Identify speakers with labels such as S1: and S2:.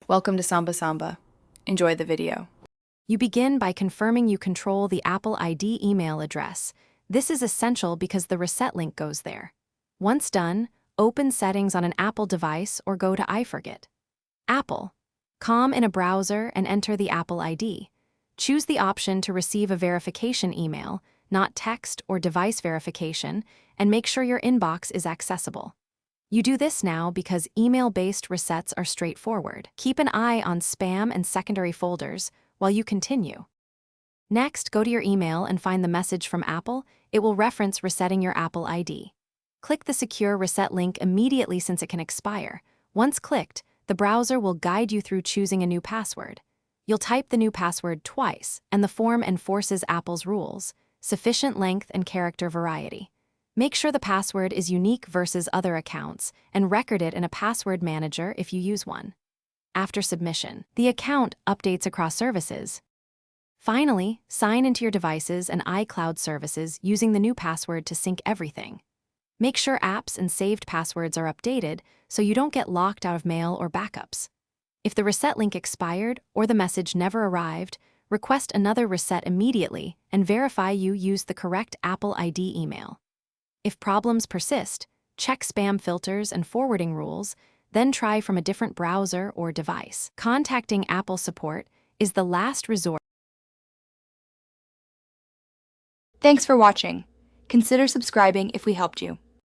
S1: Welcome to Samba Samba. Enjoy the video.
S2: You begin by confirming you control the Apple ID email address. This is essential because the reset link goes there. Once done, open Settings on an Apple device or go to iForget. Apple. Com in a browser and enter the Apple ID. Choose the option to receive a verification email, not text or device verification, and make sure your inbox is accessible. You do this now because email-based resets are straightforward. Keep an eye on spam and secondary folders while you continue. Next, go to your email and find the message from Apple. It will reference resetting your Apple ID. Click the secure reset link immediately since it can expire. Once clicked, the browser will guide you through choosing a new password. You'll type the new password twice, and the form enforces Apple's rules: sufficient length and character variety. Make sure the password is unique versus other accounts, and record it in a password manager if you use one. After submission, the account updates across services. Finally, sign into your devices and iCloud services using the new password to sync everything. Make sure apps and saved passwords are updated so you don't get locked out of mail or backups. If the reset link expired or the message never arrived, request another reset immediately and verify you used the correct Apple ID email. If problems persist, check spam filters and forwarding rules, then try from a different browser or device. Contacting Apple support is the last resort.
S3: Thanks for watching. Consider subscribing if we helped you.